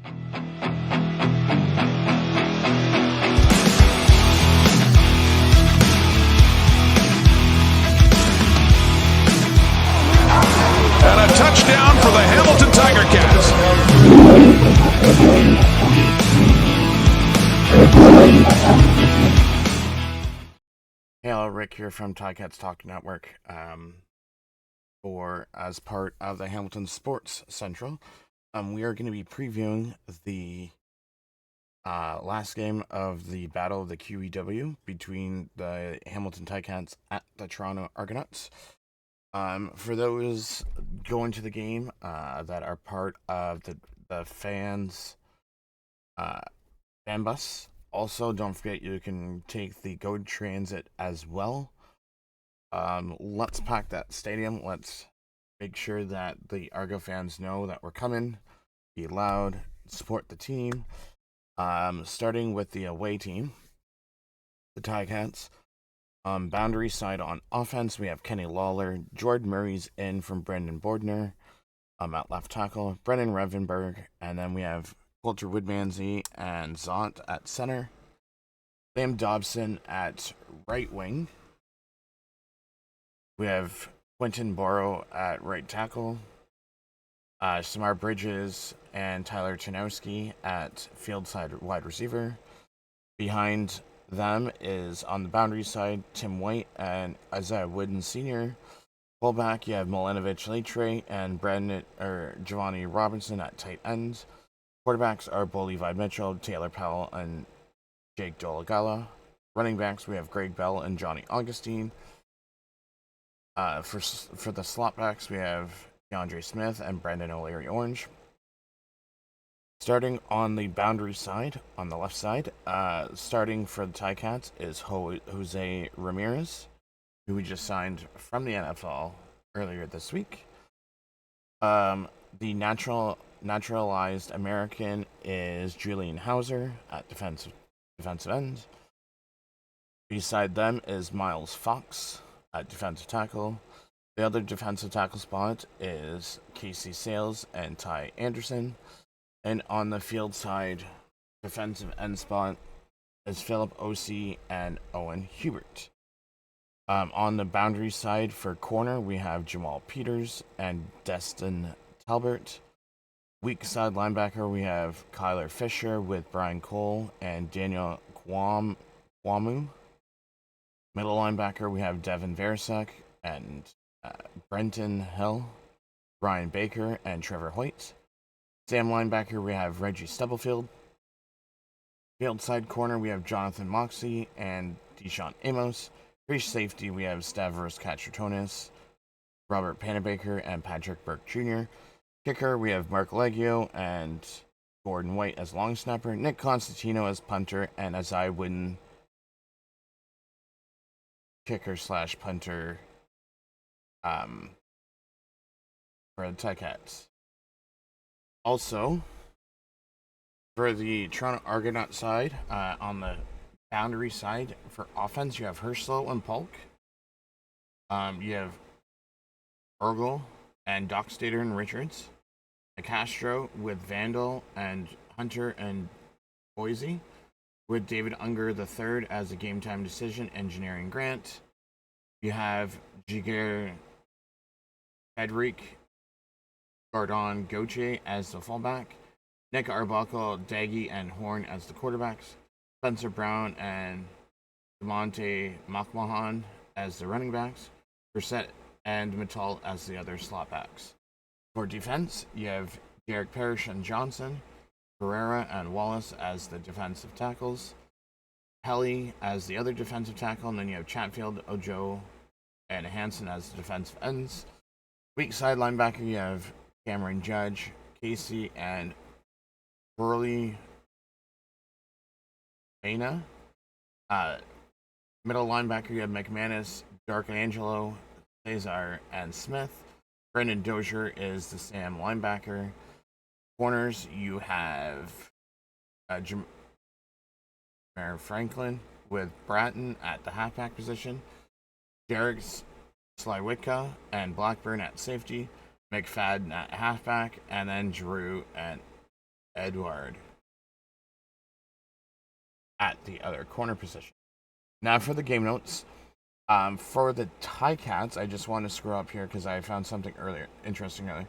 And a touchdown for the Hamilton Tiger Cats. Hello, Rick here from Ticats Talk Network. As part of the Hamilton Sports Central, we are going to be previewing the last game of the Battle of the QEW between the Hamilton Ticats at the Toronto Argonauts. For those going to the game that are part of the fans fan bus, also don't forget you can take the GO Transit as well. Let's pack that stadium. Let's make sure that the Argo fans know that we're coming. Be loud, support the team. Starting with the away team, the Ticats. Boundary side on offense, we have Kenny Lawler. Jordan Murray's in from Brendan Bordner at left tackle. Brennan Revenberg. And then we have Coulter Woodmansey and Zont at center. Liam Dobson at right wing. We have Quentin Borrow at right tackle. Samar Bridges and Tyler Chanowski at field side wide receiver. Behind them is on the boundary side Tim White and Isaiah Wooden Sr. Fullback, you have Milanovic Leitre and Giovanni Robinson at tight ends. Quarterbacks are Bo Levi Mitchell, Taylor Powell, and Jake Dolagala. Running backs, we have Greg Bell and Johnny Augustine. For the slot backs, we have DeAndre Smith and Brandon O'Leary Orange. Starting on the boundary side, on the left side, starting for the Ticats is Jose Ramirez, who we just signed from the NFL earlier this week. The naturalized American is Julian Hauser at defensive end. Beside them is Miles Fox at defensive tackle. The other defensive tackle spot is Casey Sales and Ty Anderson. And on the field side, defensive end spot is Philip Osee and Owen Hubert. On the boundary side for corner, we have Jamal Peters and Destin Talbert. Weak side linebacker, we have Kyler Fisher with Brian Cole and Daniel Kwamu. Middle linebacker, we have Devin Versek and Brenton Hill, Brian Baker, and Trevor Hoyt. Sam linebacker, we have Reggie Stubblefield. Field side corner, we have Jonathan Moxley and Deshaun Amos. Free safety, we have Stavros Katratonis, Robert Panabaker, and Patrick Burke Jr. Kicker, we have Mark Leggio and Gordon White as long snapper, Nick Constantino as punter, and Isaiah Wooden kicker/punter for the Ticats. Also, for the Toronto Argonaut side, on the boundary side for offense, you have Herschel and Polk. You have Urgel and Dockstader and Richards. Castro with Vandal and Hunter and Boise. With David Unger III as a game time decision engineering grant. You have Jiger Frederic Gardon Gauthier as the fullback, Nick Arbuckle, Daggy, and Horn as the quarterbacks, Spencer Brown and DeMonte Makmahan as the running backs, Brissett and Mittal as the other slot backs. For defense, you have Derek Parrish and Johnson, Pereira and Wallace as the defensive tackles, Helly as the other defensive tackle, and then you have Chatfield, Ojo, and Hansen as the defensive ends. Weak side linebacker, you have Cameron Judge, Casey, and Burley Baina. Middle linebacker, you have McManus, Dark and Angelo, Cesar, and Smith. Brendan Dozier is the Sam linebacker. Corners, you have Jameer Franklin with Bratton at the halfback position, Derek Slywitka and Blackburn at safety, McFadden at halfback, and then Drew and Edward at the other corner position. Now for the game notes. For the Ticats, I just want to scroll up here because I found something interesting earlier.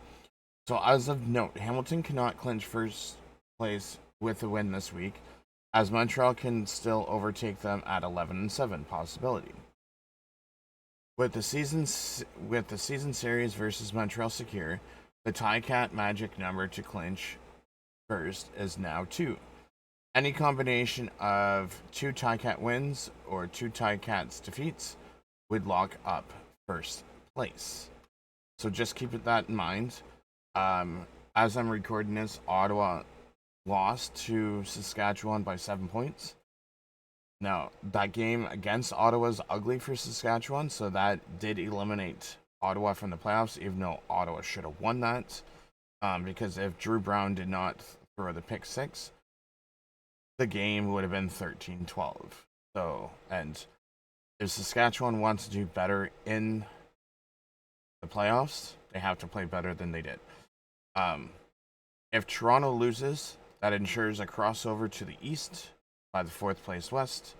So as of note, Hamilton cannot clinch first place with a win this week, as Montreal can still overtake them at 11-7 possibility. With the season series versus Montreal secure, the Ticat magic number to clinch first is now 2. Any combination of 2 Ticat wins or 2 Ticats defeats would lock up first place. So just keep that in mind. As I'm recording this, Ottawa lost to Saskatchewan by 7 points. Now, that game against Ottawa is ugly for Saskatchewan, so that did eliminate Ottawa from the playoffs, even though Ottawa should have won that. Because if Drew Brown did not throw the pick 6, the game would have been 13-12. So, and if Saskatchewan wants to do better in the playoffs, they have to play better than they did. If Toronto loses, that ensures a crossover to the East by the 4th place West.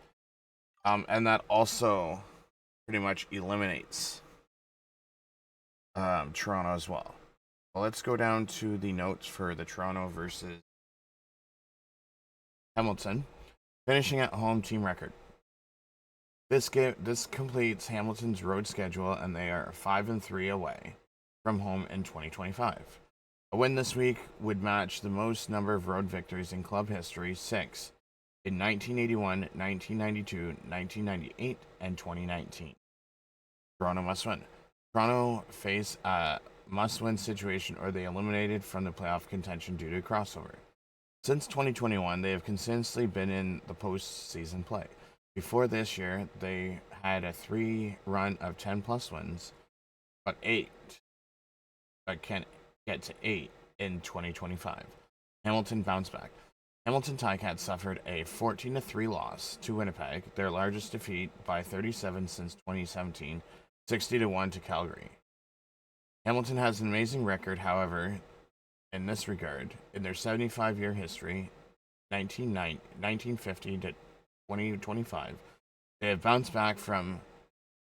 And that also pretty much eliminates Toronto as well. Well, let's go down to the notes for the Toronto versus Hamilton. Finishing at home team record. This completes Hamilton's road schedule, and they are 5-3 away from home in 2025. A win this week would match the most number of road victories in club history, 6, in 1981, 1992, 1998, and 2019. Toronto must win. Toronto face a must-win situation, or they eliminated from the playoff contention due to crossover. Since 2021, they have consistently been in the postseason play. Before this year, they had a 3 run of 10-plus wins, but can't get to 8 in 2025. Hamilton bounced back. Hamilton Ticats suffered a 14-3 loss to Winnipeg, their largest defeat by 37 since 2017, 60-1 to Calgary. Hamilton has an amazing record, however, in this regard. In their 75-year history, 1950 to 2025, they have bounced back from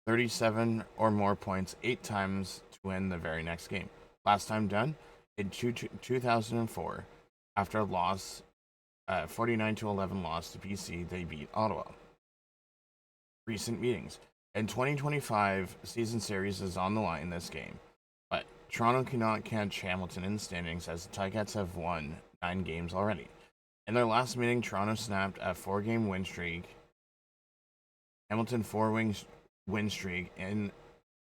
37 or more points 8 times to win the very next game. Last time done, in 2004, after a loss, 49-11 loss to BC, they beat Ottawa. Recent meetings. In 2025, season series is on the line this game, but Toronto cannot catch Hamilton in the standings as the Ticats have won 9 games already. In their last meeting, Toronto snapped a 4-game win streak. Hamilton 4-win streak in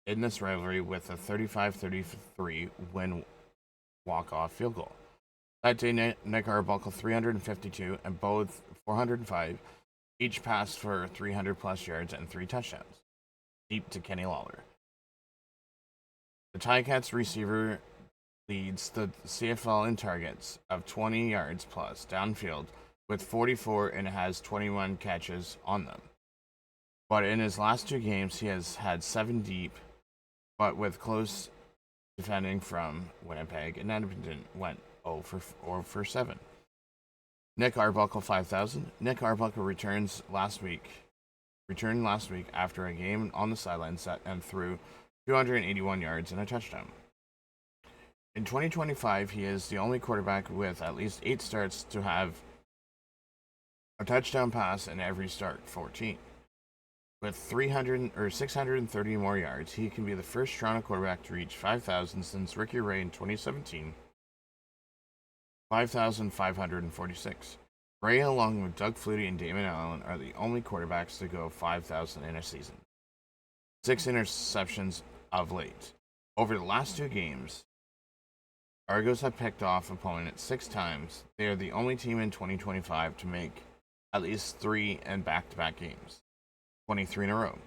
this rivalry with a 35-33 win walk-off field goal. That day, Nick Arbuckle 352 and both 405 each passed for 300-plus yards and 3 touchdowns, deep to Kenny Lawler. The Ticats receiver leads the CFL in targets of 20 yards plus downfield with 44 and has 21 catches on them. But in his last 2 games, he has had 7 deep, but with close defending from Winnipeg, and Edmonton went 0 for 7. Nick Arbuckle 5,000. Nick Arbuckle returned last week after a game on the sidelines and threw 281 yards and a touchdown. In 2025, he is the only quarterback with at least 8 starts to have a touchdown pass in every start, 14. With 630 more yards, he can be the first Toronto quarterback to reach 5,000 since Ricky Ray in 2017, 5,546. Ray, along with Doug Flutie and Damon Allen, are the only quarterbacks to go 5,000 in a season. 6 interceptions of late. Over the last 2 games, Argos have picked off opponents 6 times. They are the only team in 2025 to make at least 3 in back-to-back games, 23 in a row.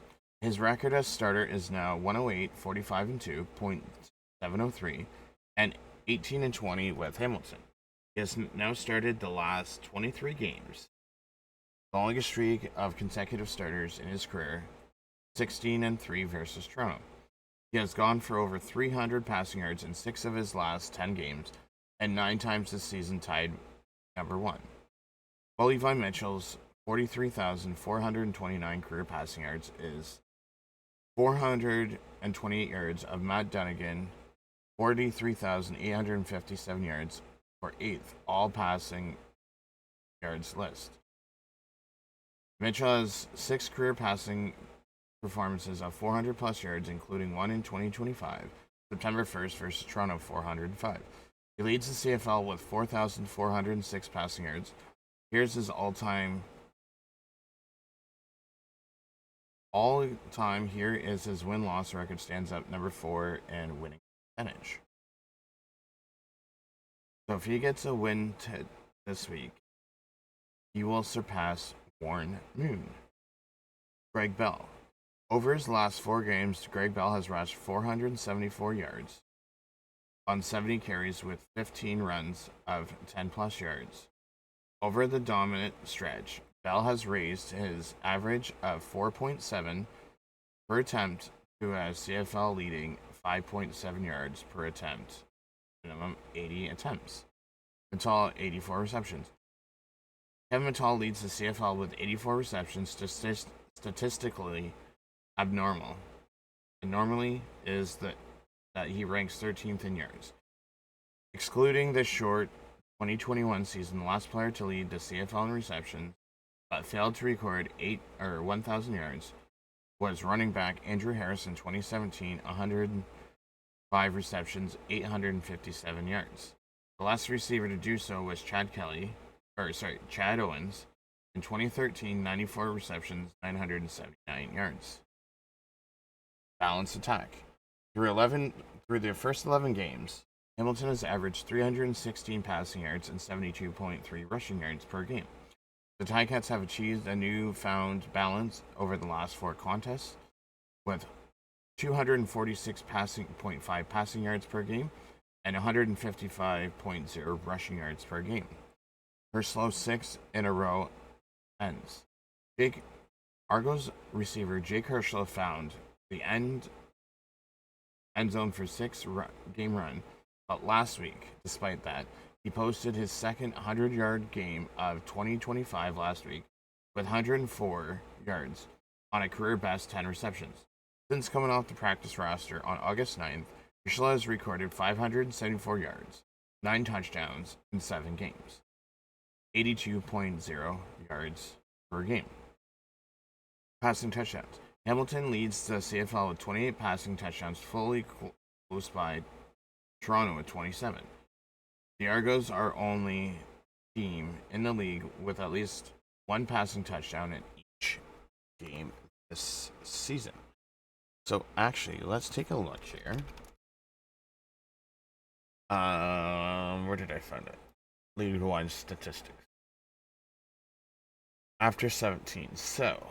His record as starter is now 108, 45-2, .703, and 18-20 with Hamilton. He has now started the last 23 games, the longest streak of consecutive starters in his career, 16-3 versus Toronto. He has gone for over 300 passing yards in 6 of his last 10 games, and 9 times this season tied number 1. While Levi Mitchell's 43,429 career passing yards is 428 yards of Matt Dunnigan, 43,857 yards for 8th all passing yards list. Mitchell has 6 career passing performances of 400 plus yards, including one in 2025, September 1st versus Toronto, 405. He leads the CFL with 4,406 passing yards. Here's his all-time. Here is his win-loss record, stands up number 4 in winning percentage. So if he gets a win this week, he will surpass Warren Moon. Greg Bell. Over his last 4 games, Greg Bell has rushed 474 yards on 70 carries with 15 runs of 10 plus yards. Over the dominant stretch, Bell has raised his average of 4.7 per attempt to a CFL leading 5.7 yards per attempt, minimum 80 attempts. Mittal, 84 receptions. Kevin Mittal leads the CFL with 84 receptions, statistically abnormal. And normally is that he ranks 13th in yards. Excluding the short 2021 season, the last player to lead the CFL in receptions but failed to record 1,000 yards was running back Andrew Harris in 2017, 105 receptions, 857 yards. The last receiver to do so was Chad Owens in 2013, 94 receptions, 979 yards. Balanced attack. Through their first 11 games, Hamilton has averaged 316 passing yards and 72.3 rushing yards per game. The Ticats have achieved a newfound balance over the last 4 contests, with 246.5 passing yards per game and 155.0 rushing yards per game. Her slow 6 in a row ends. Argos receiver Jake Herschel found the end zone for 6-game run, but last week, despite that, he posted his second 100-yard game of 2025 last week with 104 yards on a career-best 10 receptions. Since coming off the practice roster on August 9th, Herschel has recorded 574 yards, 9 touchdowns in 7 games, 82.0 yards per game. Passing touchdowns. Hamilton leads the CFL with 28 passing touchdowns, fully close by Toronto with 27. The Argos are only team in the league with at least 1 passing touchdown in each game this season. So actually, let's take a look here. Where did I find it? League 1 statistics. After 17. So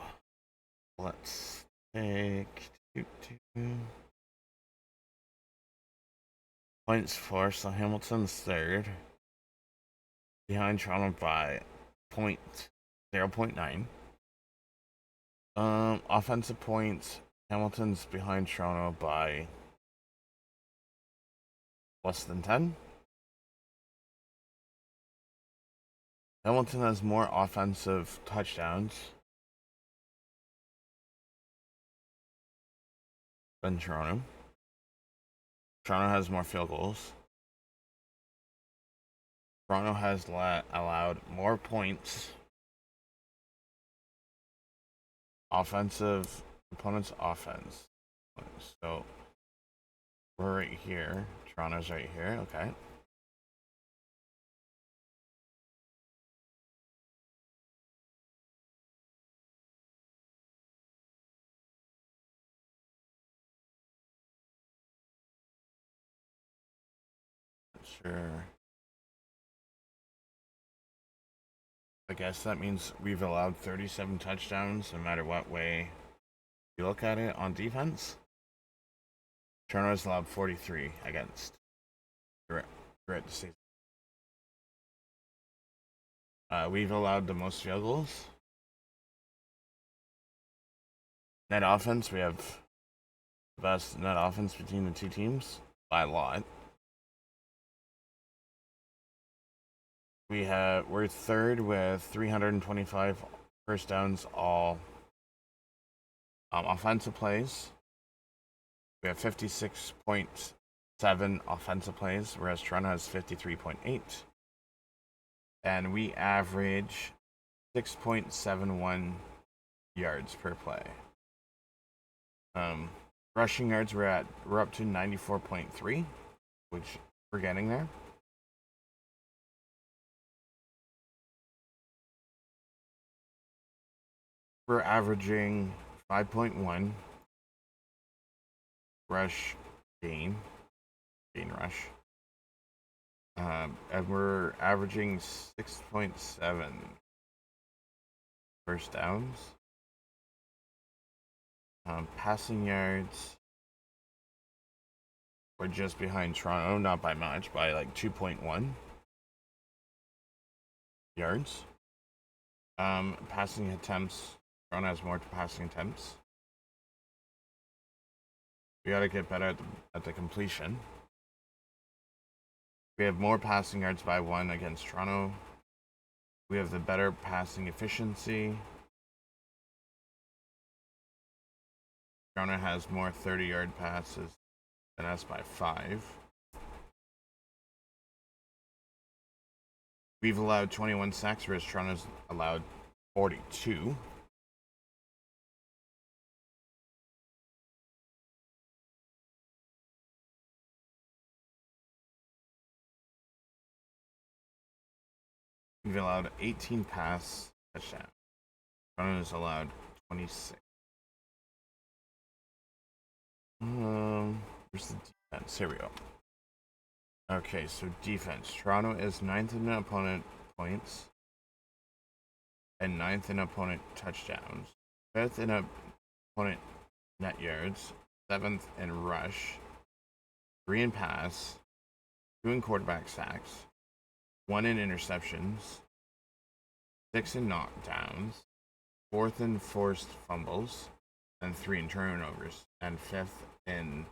let's take points for, so Hamilton's 3rd, behind Toronto by 0.9. Offensive points, Hamilton's behind Toronto by less than 10. Hamilton has more offensive touchdowns than Toronto. Toronto has more field goals. Toronto has allowed more points. Opponent's offense. So we're right here. Toronto's right here. Okay. Sure. I guess that means we've allowed 37 touchdowns no matter what way you look at it on defense. Toronto's allowed 43 against throughout the season. We've allowed the most field goals. Net offense, we have the best net offense between the two teams by a lot. We're third with 325 first downs, all offensive plays. We have 56.7 offensive plays, whereas Toronto has 53.8. And we average 6.71 yards per play. Rushing yards, we're up to 94.3, which we're getting there. We're averaging 5.1 rush gain rush. And we're averaging 6.7 first downs. Passing yards, we're just behind Toronto, not by much, by like 2.1 yards. Passing attempts, Toronto has more passing attempts. We gotta get better at the completion. We have more passing yards by 1 against Toronto. We have the better passing efficiency. Toronto has more 30-yard passes than us by 5. We've allowed 21 sacks, whereas Toronto's allowed 42. We've allowed 18 pass touchdowns. Toronto's allowed 26. Where's the defense? Here we go. Okay, so defense. Toronto is 9th in opponent points and 9th in opponent touchdowns. 5th in opponent net yards. 7th in rush. 3 in pass. 2 in quarterback sacks. 1 in interceptions. 6 in knockdowns. 4th in forced fumbles. And 3 in turnovers. And 5th in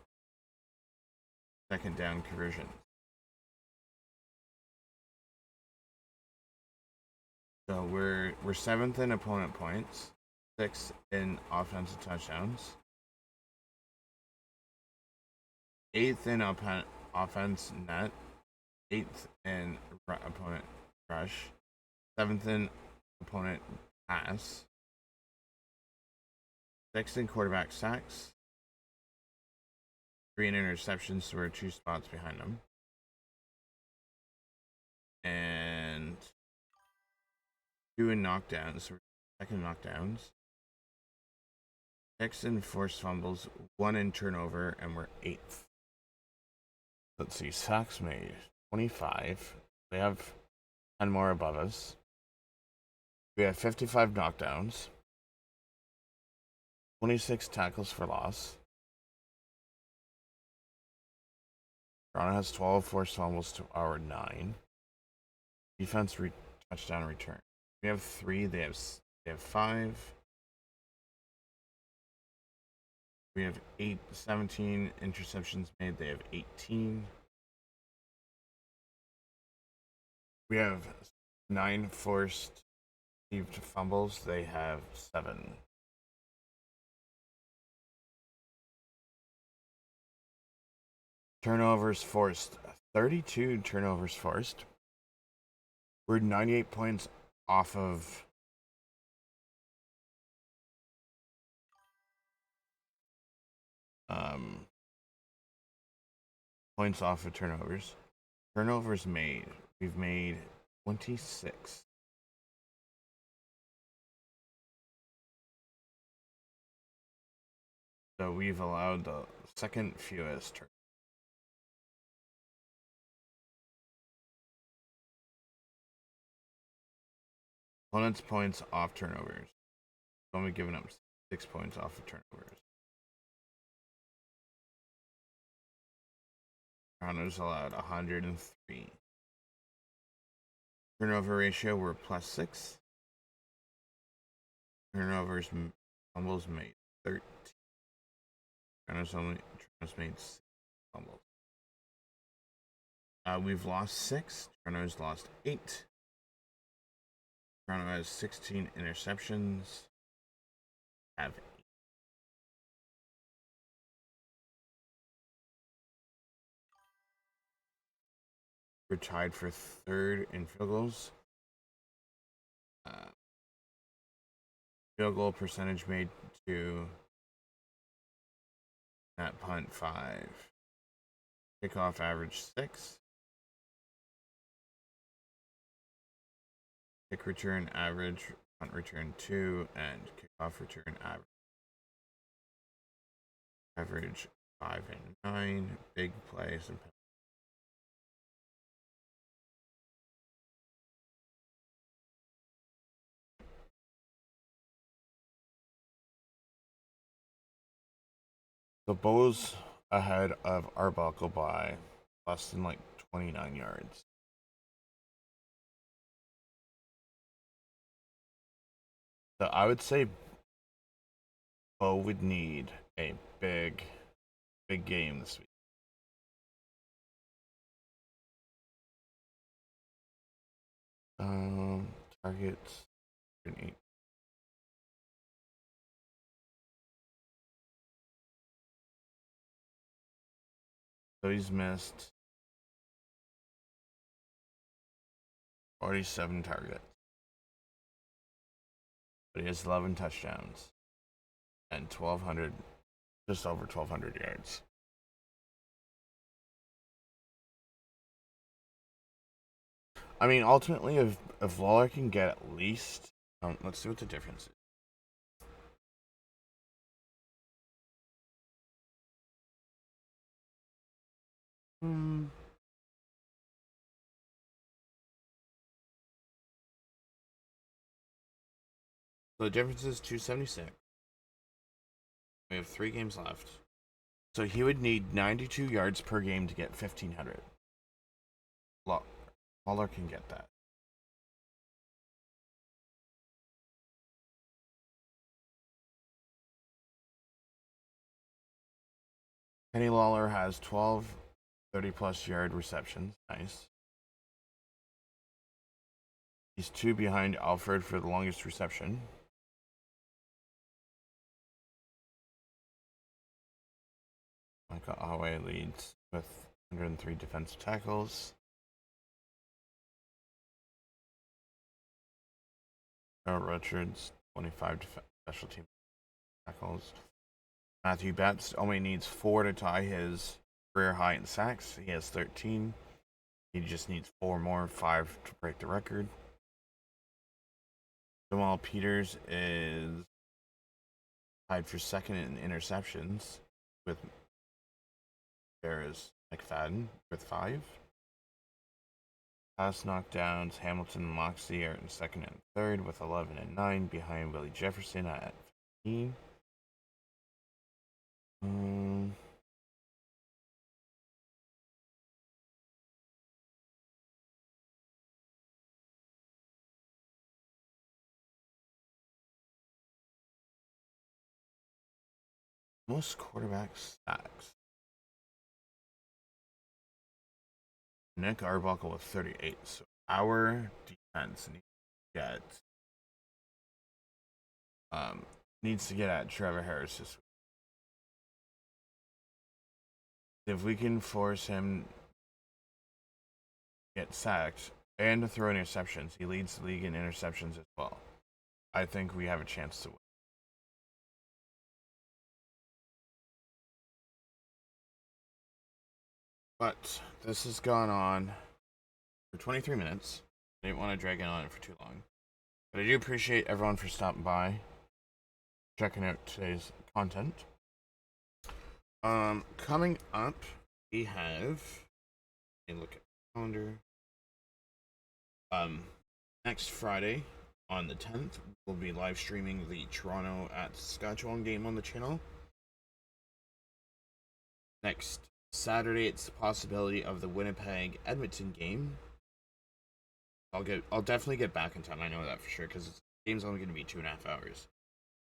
second down conversions. So we're 7th in opponent points, 6th in offensive touchdowns, 8th in offense net, 8th in opponent rush, 7th in opponent pass, 6th in quarterback sacks, 3 in interceptions, so we're 2 spots behind them, and 2 in knockdowns, so we're second knockdowns, 6 in forced fumbles, 1 in turnover, and we're 8th. Let's see, sacks made 25. They have 10 more above us. We have 55 knockdowns, 26 tackles for loss. Toronto has 12 forced fumbles to our 9. Defense touchdown return. We have 3. They have 5. We have 17 interceptions made. They have 18. We have 9 forced received fumbles. They have 7. Turnovers forced. 32 turnovers forced. We're 98 points off of points off of turnovers. Turnovers made. We've made 26. So we've allowed the second fewest turnovers. Opponent's points off turnovers. Only giving up 6 points off of turnovers. Toronto's allowed 103. Turnover ratio, we're +6. Turnovers, fumbles made 13. Toronto's made 6 fumbles. We've lost 6. Toronto's lost 8. Toronto has 16 interceptions. Have we're tied for third in field goals. Field goal percentage made to at punt 5. Kickoff average 6. Kick return average, punt return 2, and kickoff return average 5 and 9. Big plays and the Bows ahead of Arbuckle by less than like 29 yards. So I would say Bo would need a big game this week. Targets 8. So he's missed 47 targets. But he has 11 touchdowns and 1,200, just over 1,200 yards. I mean, ultimately, if Lawler can get at least, let's see what the difference is. So the difference is 276. We have 3 games left. So he would need 92 yards per game to get 1,500. Lawler can get that. Kenny Lawler has 12 30-plus yard receptions. Nice. He's 2 behind Alfred for the longest reception. Michael Awe leads with 103 defensive tackles. Harold Richards, 25 special team tackles. Matthew Betts only needs 4 to tie his career high in sacks. He has 13. He just needs 4 more, 5 to break the record. Jamal Peters is tied for second in interceptions with Bears McFadden with 5. Pass knockdowns, Hamilton and Moxley are in second and third with 11 and 9, behind Willie Jefferson at 15. Most quarterback sacks. Nick Arbuckle with 38. So our defense needs to get at Trevor Harris this week. If we can force him to get sacked and to throw interceptions, he leads the league in interceptions as well. I think we have a chance to win. But this has gone on for 23 minutes. I didn't want to drag it on for too long. But I do appreciate everyone for stopping by, checking out today's content. Coming up, we have, let me look at the calendar. Next Friday on the 10th, we'll be live streaming the Toronto at Saskatchewan game on the channel. Next Saturday, it's the possibility of the Winnipeg Edmonton game. I'll definitely get back in time. I know that for sure because the game's only going to be 2.5 hours.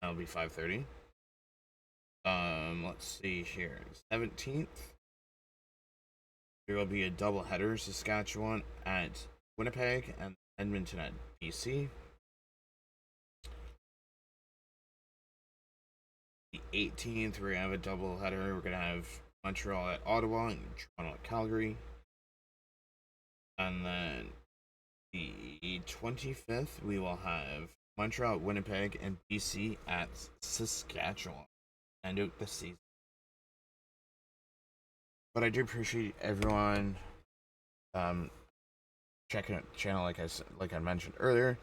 That'll be 5:30. Let's see here. 17th, there will be a doubleheader: Saskatchewan at Winnipeg and Edmonton at BC. 18th, we're gonna have a double header. We're gonna have Montreal at Ottawa and Toronto at Calgary. And then the 25th, we will have Montreal at Winnipeg and BC at Saskatchewan. End out the season. But I do appreciate everyone checking out the channel, like I mentioned earlier.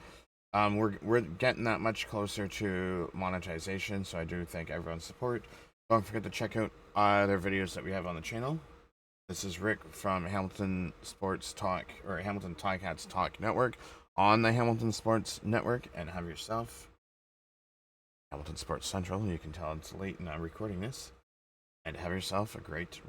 We're getting that much closer to monetization, so I do thank everyone's support. Don't forget to check out other videos that we have on the channel. This is Rick from Hamilton Sports Talk, or Hamilton Ticats Talk Network, on the Hamilton Sports Network, and have yourself Hamilton Sports Central. You can tell it's late and I'm recording this, and have yourself a great